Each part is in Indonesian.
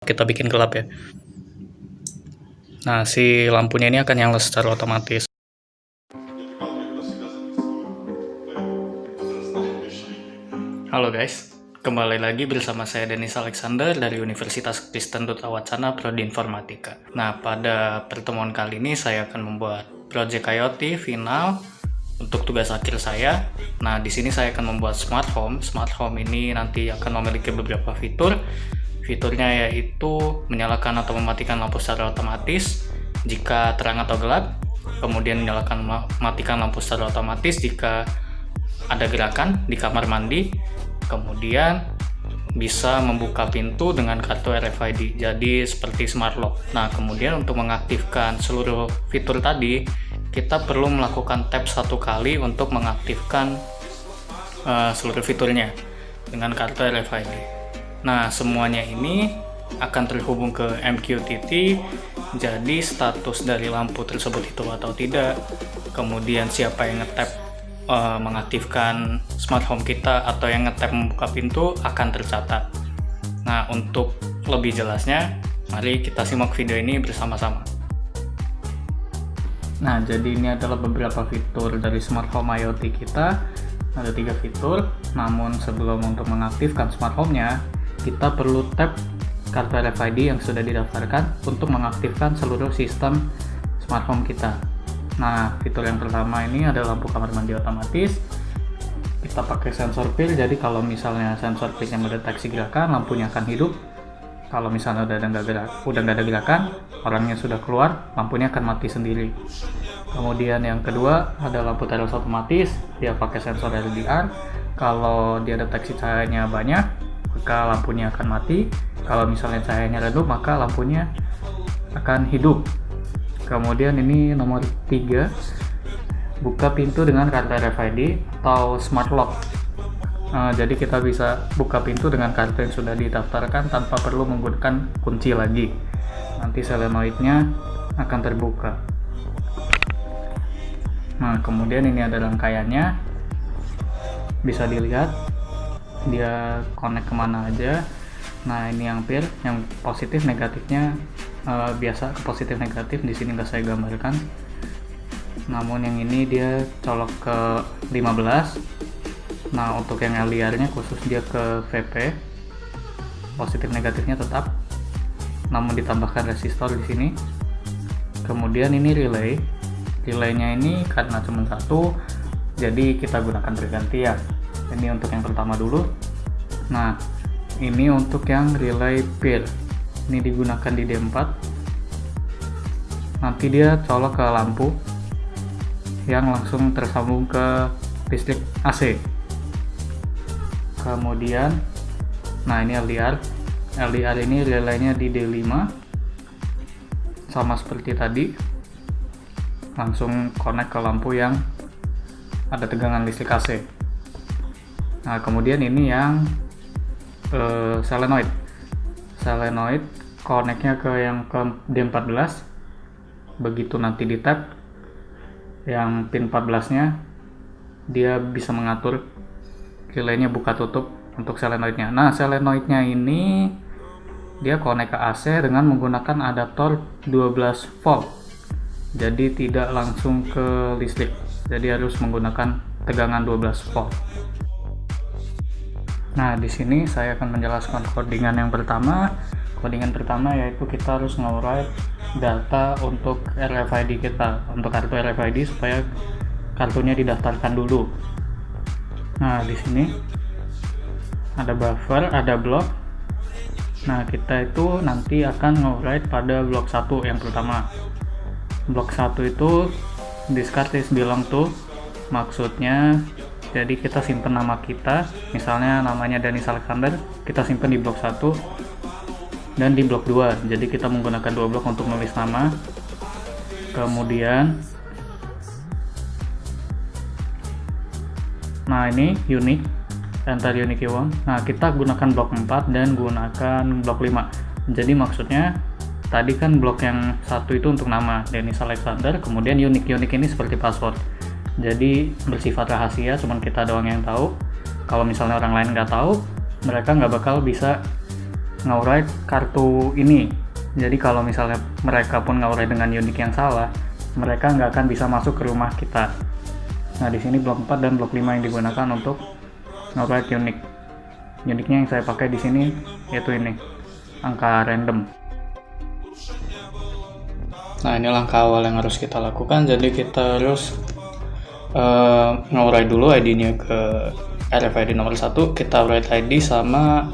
kita bikin gelap ya. Nah, si lampunya ini akan nyala secara otomatis. Halo guys, kembali lagi bersama saya Denis Alexander dari Universitas Kristen Duta Wacana Prodi Informatika. Nah, pada pertemuan kali ini saya akan membuat project IoT final untuk tugas akhir saya. Nah, di sini saya akan membuat smart home. Smart home ini nanti akan memiliki beberapa fitur. Fiturnya yaitu menyalakan atau mematikan lampu secara otomatis jika terang atau gelap, kemudian menyalakan matikan lampu secara otomatis jika ada gerakan di kamar mandi, kemudian bisa membuka pintu dengan kartu RFID, jadi seperti smart lock. Nah, kemudian untuk mengaktifkan seluruh fitur tadi, kita perlu melakukan tap satu kali untuk mengaktifkan seluruh fiturnya dengan kartu RFID. Nah, semuanya ini akan terhubung ke MQTT, jadi status dari lampu tersebut hidup atau tidak, kemudian siapa yang ngetap mengaktifkan smart home kita atau yang ngetap membuka pintu akan tercatat. Nah, untuk lebih jelasnya, mari kita simak video ini bersama-sama. Nah, jadi ini adalah beberapa fitur dari smart home IoT kita. Ada 3 fitur, namun sebelum untuk mengaktifkan smart home-nya, kita perlu tap kartu RFID yang sudah didaftarkan untuk mengaktifkan seluruh sistem smart home kita. Nah, fitur yang pertama ini adalah lampu kamar mandi otomatis. Kita pakai sensor pil, jadi kalau misalnya sensor pilnya mendeteksi gerakan, lampunya akan hidup. Kalau misalnya udah nggak ada gerakan, orangnya sudah keluar, lampunya akan mati sendiri. Kemudian yang kedua ada lampu teras otomatis, dia pakai sensor LDR. Kalau dia deteksi cahayanya banyak, maka lampunya akan mati. Kalau misalnya cahayanya redup, maka lampunya akan hidup. Kemudian ini nomor 3, buka pintu dengan kartu RFID atau smart lock. Jadi kita bisa buka pintu dengan kartu yang sudah didaftarkan tanpa perlu menggunakan kunci lagi. Nanti solenoidnya akan terbuka. Nah, kemudian ini ada rangkaiannya, bisa dilihat dia connect kemana aja. Nah, ini yang pil, yang positif negatifnya biasa ke positif negatif, di sini nggak saya gambarkan. Namun yang ini dia colok ke 15. Nah, untuk yang LDR-nya khusus dia ke VP, positif negatifnya tetap, namun ditambahkan resistor di sini. Kemudian ini relaynya ini karena cuma satu, jadi kita gunakan bergantian. Ini untuk yang pertama dulu. Nah, ini untuk yang relay pil, ini digunakan di D4. Nanti dia colok ke lampu yang langsung tersambung ke listrik AC. Kemudian, nah ini LDR ini relaynya di D5, sama seperti tadi, langsung connect ke lampu yang ada tegangan listrik AC. Nah, kemudian ini yang solenoid connectnya ke yang ke D14. Begitu nanti di tap yang pin 14 nya, dia bisa mengatur relaynya buka tutup untuk solenoidnya. Nah, solenoidnya ini dia connect ke AC dengan menggunakan adaptor 12 volt, jadi tidak langsung ke listrik, jadi harus menggunakan tegangan 12 volt. Nah, di sini saya akan menjelaskan codingan yang pertama. Codingan pertama yaitu kita harus nge-write data untuk RFID kita, untuk kartu RFID, supaya kartunya didaftarkan dulu. Nah, di sini ada buffer, ada blok. Nah, kita itu nanti akan nge-write pada blok 1 yang pertama. Blok 1 itu discard is belong to, maksudnya jadi kita simpen nama kita, misalnya namanya Denis Alexander, kita simpen di blok 1 dan di blok 2, jadi kita menggunakan 2 blok untuk nulis nama. Kemudian nah, ini unique, enter unique one. Nah, kita gunakan blok 4 dan gunakan blok 5. Jadi maksudnya tadi kan blok yang 1 itu untuk nama Denis Alexander, kemudian unique ini seperti password, jadi bersifat rahasia, cuman kita doang yang tahu. Kalau misalnya orang lain nggak tahu, mereka nggak bakal bisa ngawrite kartu ini. Jadi kalau misalnya mereka pun ngawrite dengan unit yang salah, mereka nggak akan bisa masuk ke rumah kita. Nah, di sini blok 4 dan blok 5 yang digunakan untuk ngawrite unit. Unitnya yang saya pakai di sini yaitu ini, angka random. Nah, ini langkah awal yang harus kita lakukan. Jadi kita harus ngawrite dulu ID-nya ke RFID nomor 1, kita write ID sama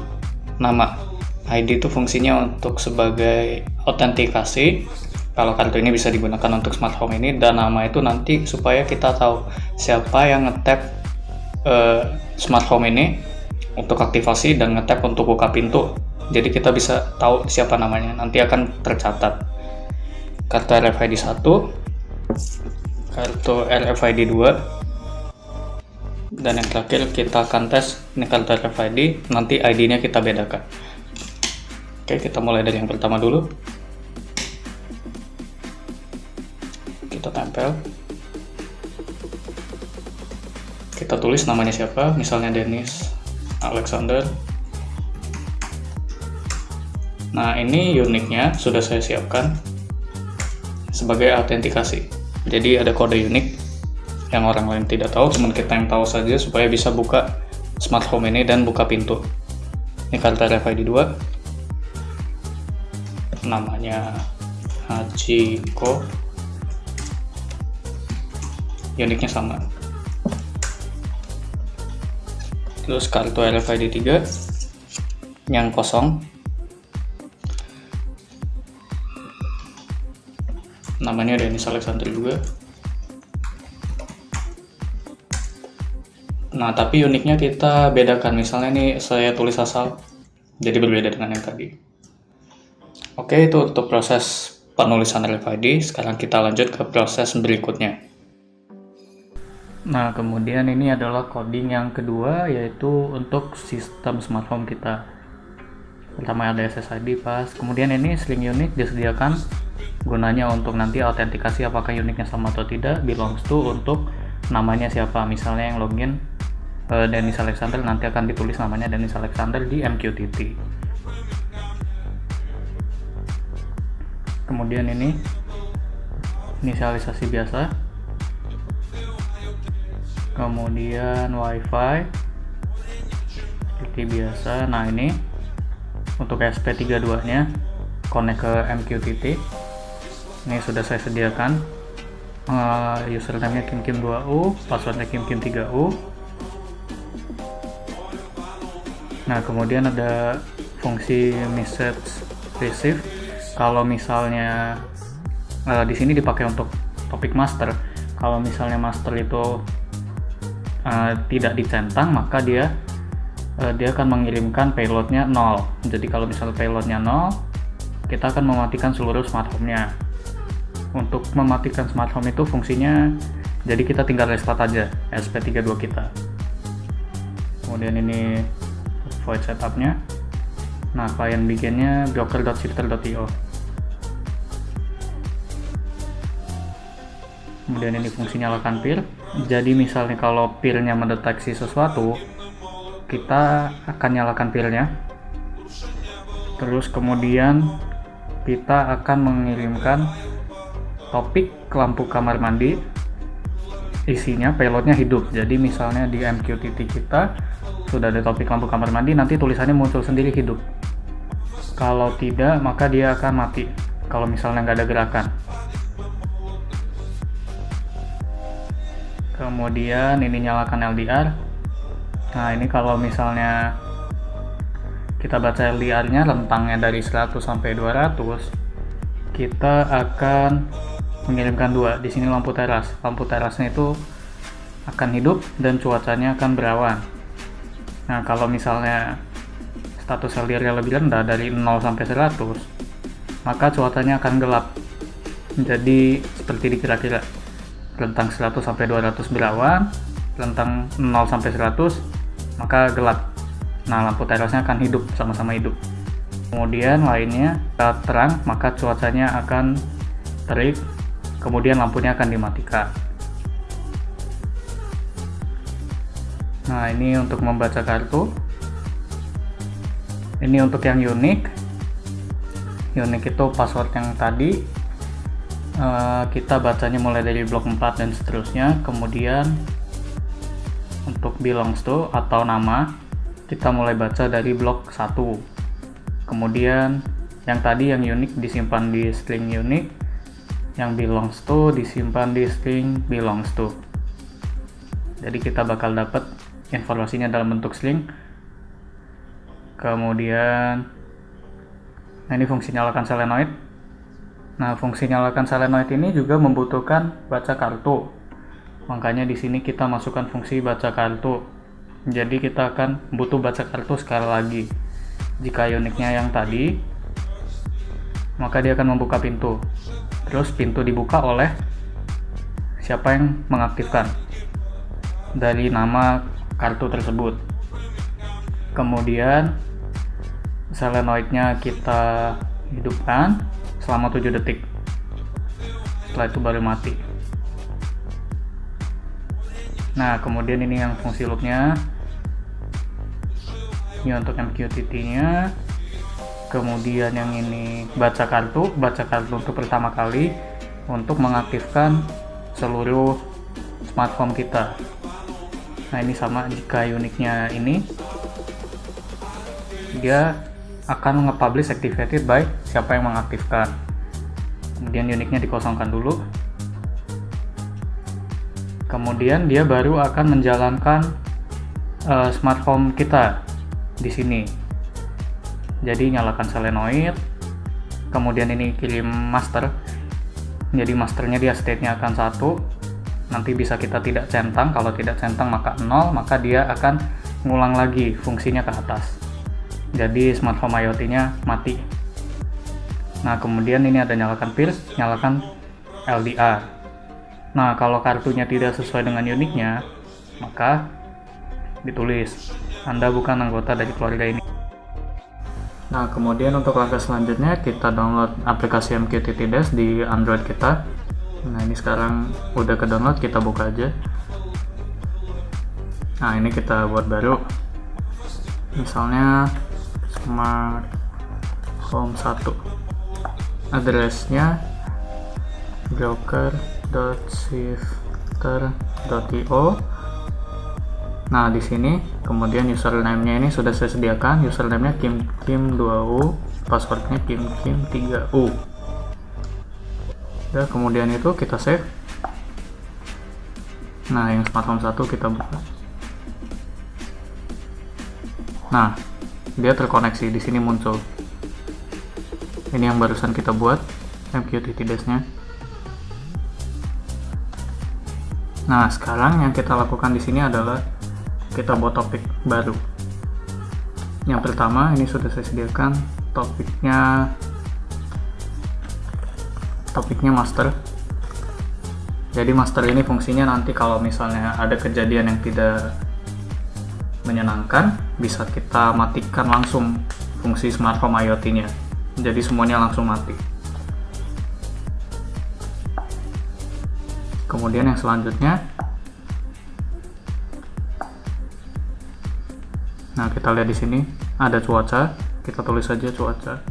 nama. ID itu fungsinya untuk sebagai autentikasi kalau kartu ini bisa digunakan untuk smart home ini, dan nama itu nanti supaya kita tahu siapa yang nge-tap smart home ini untuk aktivasi dan nge-tap untuk buka pintu. Jadi kita bisa tahu siapa namanya, nanti akan tercatat. Kartu RFID 1, kartu RFID 2, dan yang terakhir kita akan tes ini kartu RFID, nanti ID-nya kita bedakan. Oke, kita mulai dari yang pertama dulu. Kita tempel. Kita tulis namanya siapa, misalnya Dennis Alexander. Nah, ini uniknya sudah saya siapkan sebagai autentikasi. Jadi ada kode unik yang orang lain tidak tahu, cuma kita yang tahu saja supaya bisa buka smart home ini dan buka pintu. Ini kartu RFID 2. Namanya Hachiko, uniknya sama. Terus kartu RFID 3 yang kosong, namanya Dennis Alexander juga. Nah, tapi uniknya kita bedakan, misalnya ini saya tulis asal, jadi berbeda dengan yang tadi. Oke, itu untuk proses penulisan RFID. Sekarang kita lanjut ke proses berikutnya. Nah, kemudian ini adalah coding yang kedua, yaitu untuk sistem smart home kita. Pertama ada SSID pas, kemudian ini string unit disediakan gunanya untuk nanti autentikasi apakah uniknya sama atau tidak, belongs to untuk namanya siapa. Misalnya yang login Dennis Alexander, nanti akan ditulis namanya Dennis Alexander di MQTT. Kemudian ini inisialisasi biasa, kemudian WiFi seperti biasa. Nah, ini untuk SP32 nya connect ke MQTT, ini sudah saya sediakan. Username nya kim2u, passwordnya kim3u. Nah, kemudian ada fungsi message receive. Kalau misalnya di sini dipakai untuk topik master. Kalau misalnya master itu tidak dicentang, maka dia akan mengirimkan payloadnya 0. Jadi kalau misalnya payloadnya 0, kita akan mematikan seluruh smart home-nya. Untuk mematikan smart home itu fungsinya, jadi kita tinggal restart aja SP32 kita. Kemudian ini void setup-nya. Nah, klien bikinnya broker.shifter.io. Kemudian ini fungsi nyalakan peer. Jadi misalnya kalau peer-nya mendeteksi sesuatu, kita akan nyalakan peer-nya. Terus kemudian kita akan mengirimkan topik ke lampu kamar mandi. Isinya payloadnya hidup. Jadi misalnya di MQTT kita sudah ada topik lampu kamar mandi, nanti tulisannya muncul sendiri hidup. Kalau tidak, maka dia akan mati kalau misalnya nggak ada gerakan. Kemudian ini nyalakan LDR. Nah, ini kalau misalnya kita baca LDR-nya rentangnya dari 100 sampai 200, kita akan mengirimkan 2. Di sini lampu teras. Lampu terasnya itu akan hidup dan cuacanya akan berawan. Nah, kalau misalnya status LDR-nya lebih rendah dari 0 sampai 100, maka cuacanya akan gelap. Jadi seperti dikira-kira. Rentang 100 sampai 200 berawan, rentang 0 sampai 100 maka gelap. Nah, lampu terasnya akan hidup, sama-sama hidup. Kemudian lainnya terang, maka cuacanya akan terik, kemudian lampunya akan dimatikan. Nah, ini untuk membaca kartu. Ini untuk yang unique itu password yang tadi kita bacanya mulai dari blok 4 dan seterusnya. Kemudian untuk belongs to atau nama kita mulai baca dari blok 1. Kemudian yang tadi yang unique disimpan di string unique, yang belongs to disimpan di string belongs to. Jadi kita bakal dapat informasinya dalam bentuk string. Kemudian ini fungsi nyalakan solenoid. Nah, fungsi nyalakan solenoid ini juga membutuhkan baca kartu. Makanya di sini kita masukkan fungsi baca kartu. Jadi kita akan butuh baca kartu sekali lagi. Jika uniknya yang tadi, maka dia akan membuka pintu. Terus pintu dibuka oleh siapa yang mengaktifkan dari nama kartu tersebut. Kemudian solenoidnya kita hidupkan selama 7 detik. Setelah itu baru mati. Nah, kemudian ini yang fungsi loopnya. Ini untuk MQTT-nya. Kemudian yang ini baca kartu untuk pertama kali untuk mengaktifkan seluruh smartphone kita. Nah, ini sama jika uniknya ini dia akan nge-publish activated by siapa yang mengaktifkan. Kemudian uniknya dikosongkan dulu. Kemudian dia baru akan menjalankan smartphone kita di sini. Jadi nyalakan solenoid. Kemudian ini kirim master. Jadi masternya dia state-nya akan 1. Nanti bisa kita tidak centang. Kalau tidak centang maka 0, maka dia akan ngulang lagi fungsinya ke atas. Jadi smartphone IoT-nya mati. Nah, kemudian ini ada nyalakan pierce, nyalakan LDR. Nah, kalau kartunya tidak sesuai dengan uniknya, maka ditulis Anda bukan anggota dari keluarga ini. Nah, kemudian untuk langkah selanjutnya kita download aplikasi MQTT Dash di Android kita. Nah, ini sekarang udah ke download, kita buka aja. Nah, ini kita buat baru. Misalnya Smart Home 1. Addressnya broker.shifter.io. Nah, di sini kemudian username-nya ini sudah saya sediakan. Username-nya kim2u, password-nya kim3u. Dan kemudian itu kita save. Nah, yang smartphone 1 kita buka. Nah, dia terkoneksi, di sini muncul. Ini yang barusan kita buat, MQTT Dash-nya. Nah, sekarang yang kita lakukan di sini adalah kita buat topik baru. Yang pertama, ini sudah saya sediakan topiknya master. Jadi master ini fungsinya nanti kalau misalnya ada kejadian yang tidak menyenangkan, bisa kita matikan langsung fungsi smart home IoT-nya. Jadi semuanya langsung mati. Kemudian yang selanjutnya, nah kita lihat di sini ada cuaca, kita tulis saja cuaca.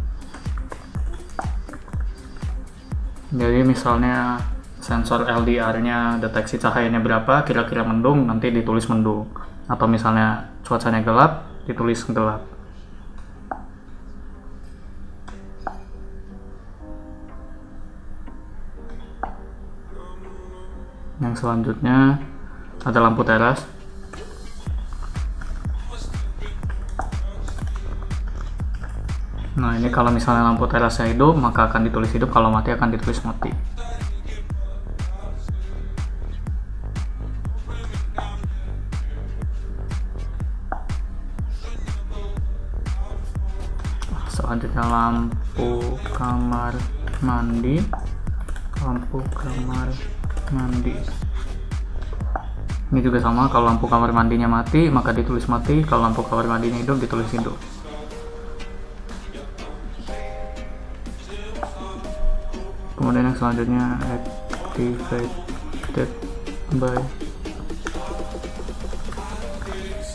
Jadi misalnya sensor LDR-nya deteksi cahayanya berapa, kira-kira mendung, nanti ditulis mendung. Atau misalnya cuacanya gelap, ditulis gelap. Yang selanjutnya ada lampu teras. Nah, ini kalau misalnya lampu terasnya hidup, maka akan ditulis hidup, kalau mati akan ditulis mati. Selanjutnya lampu kamar mandi. Ini juga sama, kalau lampu kamar mandinya mati maka ditulis mati, kalau lampu kamar mandinya hidup ditulis hidup. Kemudian yang selanjutnya activated by.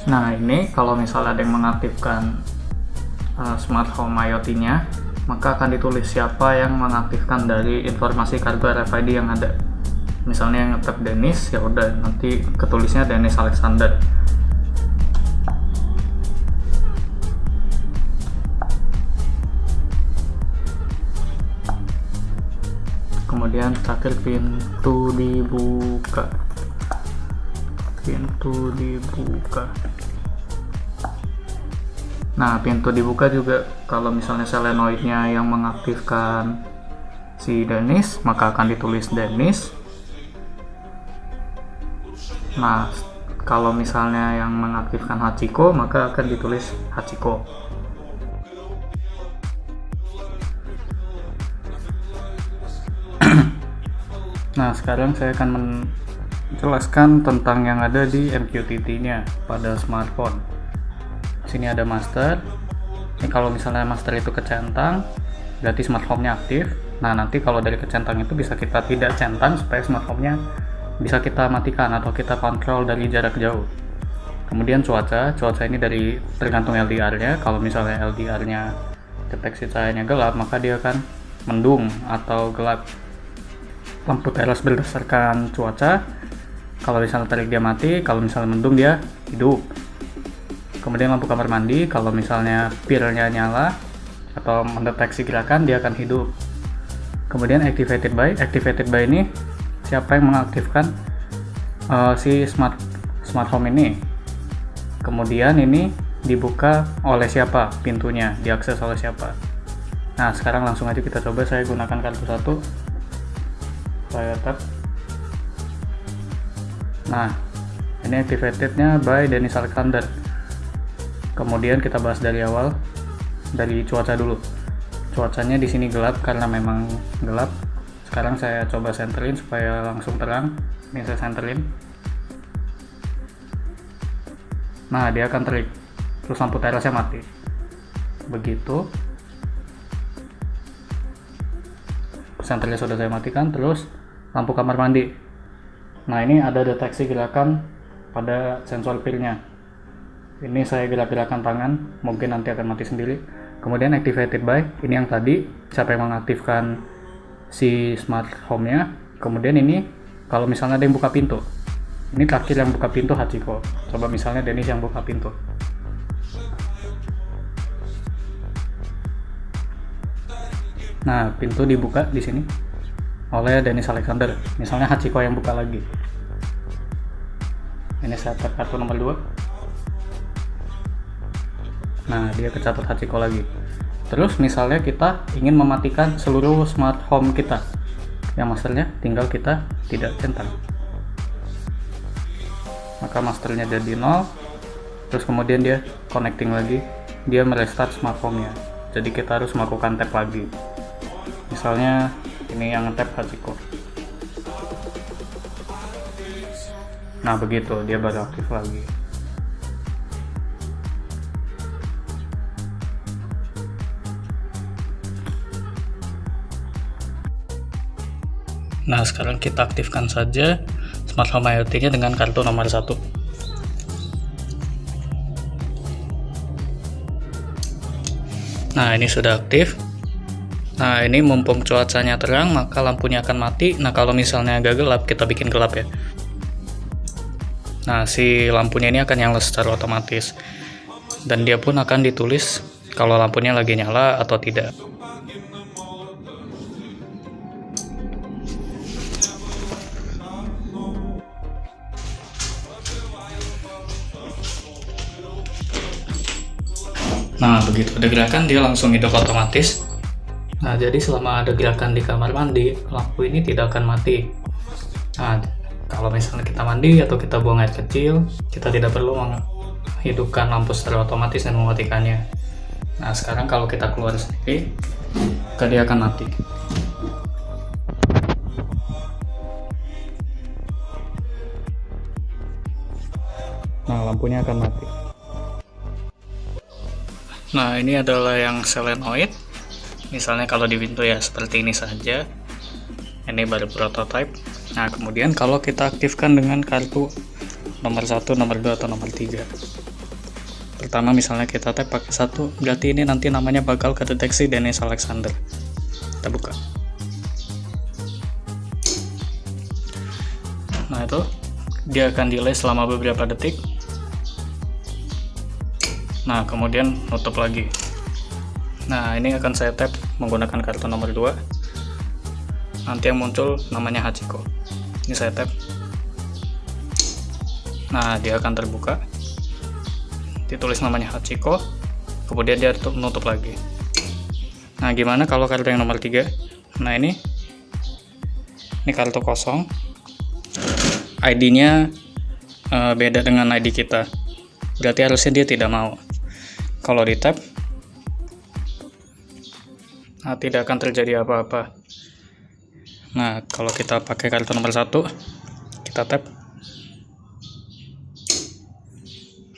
Nah, ini kalau misalnya ada yang mengaktifkan smart home IoT-nya, maka akan ditulis siapa yang mengaktifkan dari informasi kartu RFID yang ada. Misalnya yang ngetap Dennis, ya udah nanti ketulisnya Dennis Alexander. Kemudian terakhir pintu dibuka. Nah, pintu dibuka juga kalau misalnya solenoidnya yang mengaktifkan si Dennis, maka akan ditulis Dennis. Nah, kalau misalnya yang mengaktifkan Hachiko, maka akan ditulis Hachiko. Nah, sekarang saya akan menjelaskan tentang yang ada di MQTT-nya pada smartphone. Sini ada master. Ini kalau misalnya master itu kecentang, berarti smart home-nya aktif. Nah, nanti kalau dari kecentang itu bisa kita tidak centang supaya smart home-nya bisa kita matikan atau kita kontrol dari jarak jauh. Kemudian cuaca ini dari tergantung LDR-nya. Kalau misalnya LDR-nya deteksi cahayanya gelap, maka dia akan mendung atau gelap. Lampu teras berdasarkan cuaca. Kalau misalnya terik dia mati, kalau misalnya mendung dia hidup. Kemudian lampu kamar mandi, kalau misalnya PIR-nya nyala atau mendeteksi gerakan, dia akan hidup. Kemudian activated by ini siapa yang mengaktifkan si smart home ini. Kemudian ini dibuka oleh siapa, pintunya diakses oleh siapa. Nah, sekarang langsung aja kita coba. Saya gunakan kartu 1, saya tap. Nah, ini activatednya by Dennis Alexander. Kemudian kita bahas dari awal, dari cuaca dulu. Cuacanya di sini gelap karena memang gelap. Sekarang saya coba senterin supaya langsung terang. Ini saya senterin. Nah, dia akan terik. Terus lampu terasnya mati. Begitu. Senternya sudah saya matikan. Terus lampu kamar mandi. Nah, ini ada deteksi gerakan pada sensor PIR-nya. Ini saya gerak-gerakan tangan, mungkin nanti akan mati sendiri. Kemudian activated by, ini yang tadi, siapa yang mengaktifkan si smart home-nya. Kemudian ini, kalau misalnya ada yang buka pintu. Ini terakhir yang buka pintu Hachiko. Coba misalnya Dennis yang buka pintu. Nah, pintu dibuka di sini oleh Dennis Alexander. Misalnya Hachiko yang buka lagi. Ini saya tap kartu nomor 2. Nah, dia kecatat Hachiko lagi. Terus misalnya kita ingin mematikan seluruh smart home kita, yang masternya tinggal kita tidak centang. Maka masternya jadi 0. Terus kemudian dia connecting lagi, dia merestart smart home-nya. Jadi kita harus melakukan tap lagi. Misalnya ini yang tap Hachiko. Nah, begitu dia baru aktif lagi. Nah, sekarang kita aktifkan saja smart home IoT-nya dengan kartu nomor 1. Nah, ini sudah aktif. Nah, ini mumpung cuacanya terang, maka lampunya akan mati. Nah, kalau misalnya agak gelap, kita bikin gelap ya. Nah, si lampunya ini akan nyala secara otomatis. Dan dia pun akan ditulis kalau lampunya lagi nyala atau tidak. Nah, begitu ada gerakan, dia langsung hidup otomatis. Nah, jadi selama ada gerakan di kamar mandi, lampu ini tidak akan mati. Nah, kalau misalnya kita mandi atau kita buang air kecil, kita tidak perlu menghidupkan lampu secara otomatis dan mematikannya. Nah, sekarang kalau kita keluar sendiri, maka dia akan mati. Nah, lampunya akan mati. Nah, ini adalah yang solenoid. Misalnya kalau di pintu ya seperti ini saja. Ini baru prototype. Nah, kemudian kalau kita aktifkan dengan kartu nomor 1, nomor 2, atau nomor 3. Pertama misalnya kita tap pakai 1, berarti ini nanti namanya bakal kedeteksi Dennis Alexander. Kita buka. Nah itu, dia akan delay selama beberapa detik. Nah kemudian nutup lagi. Nah ini akan saya tap menggunakan kartu nomor 2. Nanti yang muncul namanya Hachiko. Ini saya tap. Nah dia akan terbuka, ditulis namanya Hachiko, kemudian dia nutup lagi. Nah gimana kalau kartu yang nomor 3? Nah ini kartu kosong, ID-nya beda dengan ID kita, berarti harusnya dia tidak mau. Kalau di tap, nah tidak akan terjadi apa-apa. Nah kalau kita pakai kartu nomor 1, kita tap,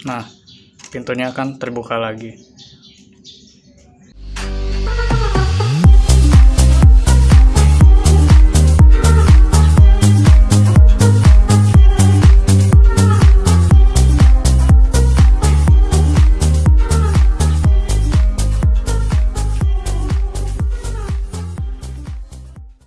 nah pintunya akan terbuka lagi.